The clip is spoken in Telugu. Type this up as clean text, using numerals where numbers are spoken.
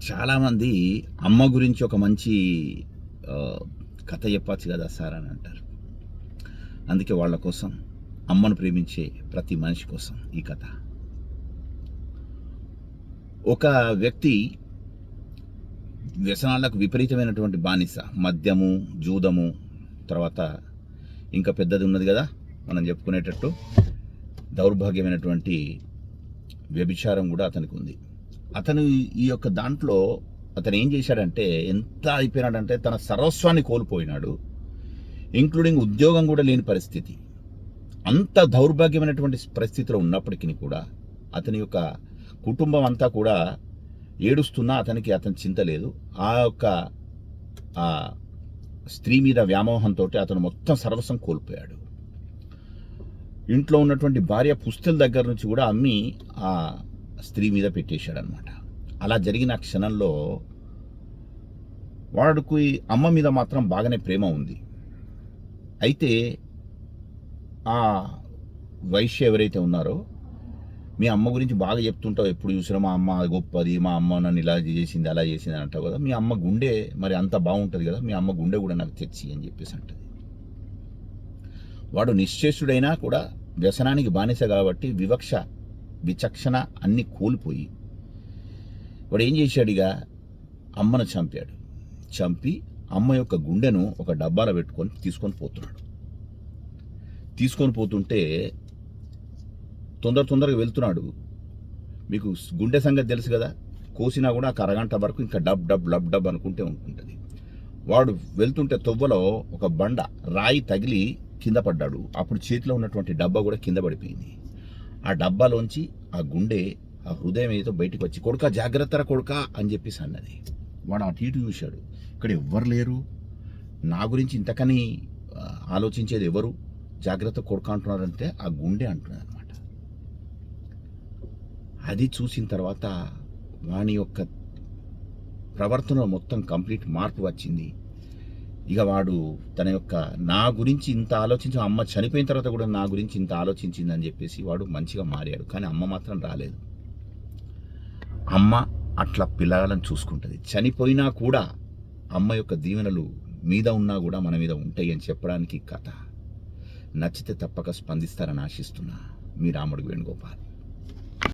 చాలామంది అమ్మ గురించి ఒక మంచి ఆహ్, కథ చెప్పచ్చు కదా సార్ అని అంటారు. అందుకే వాళ్ళ కోసం, అమ్మను ప్రేమించే ప్రతి మనిషి కోసం ఈ కథ. ఒక వ్యక్తి వ్యసనాలకు విపరీతమైనటువంటి బానిస. మద్యము, జూదము, తర్వాత ఇంకా పెద్దది ఉన్నది కదా మనం చెప్పుకునేటట్టు దౌర్భాగ్యమైనటువంటి వ్యభిచారం కూడా అతనికి ఉంది. అతను ఈ యొక్క దాంట్లో అతను ఏం చేశాడంటే ఎంత అయిపోయినాడంటే తన సర్వస్వాన్ని కోల్పోయినాడు, ఇంక్లూడింగ్ ఉద్యోగం కూడా లేని పరిస్థితి. అంత దౌర్భాగ్యమైనటువంటి పరిస్థితిలో ఉన్నప్పటికీ కూడా అతని యొక్క కుటుంబం అంతా కూడా ఏడుస్తున్నా అతని చింత లేదు. ఆ యొక్క ఆ స్త్రీ మీద వ్యామోహంతో అతను మొత్తం సర్వస్వం కోల్పోయాడు. ఇంట్లో ఉన్నటువంటి భార్య పుస్తల దగ్గర నుంచి కూడా అమ్మి ఆ స్త్రీ మీద పెట్టేశాడనమాట. అలా జరిగిన క్షణంలో వాడికి అమ్మ మీద మాత్రం బాగానే ప్రేమ ఉంది. అయితే ఆ వైశ్య ఎవరైతే ఉన్నారో, మీ అమ్మ గురించి బాగా చెప్తుంటావు, ఎప్పుడు చూసినా మా అమ్మ గొప్పది, మా అమ్మ నన్ను ఇలా చేసింది అలా చేసింది అని అంటావు కదా, మీ అమ్మ గుండె మరి అంత బాగుంటుంది కదా, మీ అమ్మ గుండె కూడా నాకు తెచ్చి అని చెప్పేసి అంటుంది. వాడు నిశ్చేష్టుడైనా కూడా వ్యసనానికి బానిస కాబట్టి విచక్షణ అన్నీ కోల్పోయి వాడు ఏం చేశాడు, ఇక అమ్మను చంపాడు. చంపి అమ్మ యొక్క గుండెను ఒక డబ్బాలో పెట్టుకొని తీసుకొని పోతున్నాడు. తీసుకొని పోతుంటే తొందరగా వెళ్తున్నాడు. మీకు గుండె సంగతి తెలుసు కదా, కోసినా కూడా ఒక అరగంట వరకు ఇంకా డబ్ డబ్ లబ్ డబ్ అనుకుంటే ఉంటుంది. వాడు వెళ్తుంటే తొవ్వలో ఒక బండ రాయి తగిలి కింద పడ్డాడు. అప్పుడు చేతిలో ఉన్నటువంటి డబ్బా కూడా కింద పడిపోయింది. ఆ డబ్బాలోంచి ఆ గుండె, ఆ హృదయం ఏదో బయటకు వచ్చి, కొడుక జాగ్రత్తరా కొడుక అని చెప్పేసి అన్నది. వాడు అటు ఇటు చూశాడు, ఇక్కడ ఎవ్వరు లేరు, నా గురించి ఇంతకని ఆలోచించేది ఎవరు, జాగ్రత్త కొడుక అంటున్నారంటే ఆ గుండె అంటున్నది అనమాట. అది చూసిన తర్వాత వాని యొక్క ప్రవర్తనలో మొత్తం కంప్లీట్ మార్పు వచ్చింది. ఇక వాడు తన యొక్క నా గురించి ఇంత ఆలోచించి, అమ్మ చనిపోయిన తర్వాత కూడా నా గురించి ఇంత ఆలోచించిందని చెప్పేసి వాడు మంచిగా మారాడు. కానీ అమ్మ మాత్రం రాలేదు. అమ్మ అట్లా పిల్లలను చూసుకుంటుంది. చనిపోయినా కూడా అమ్మ యొక్క దీవెనలు మీద ఉన్నా కూడా మన మీద ఉంటాయి అని చెప్పడానికి కథ. నచ్చితే తప్పక స్పందిస్తారని ఆశిస్తున్నా. మీ రాముడు వేణుగోపాల్.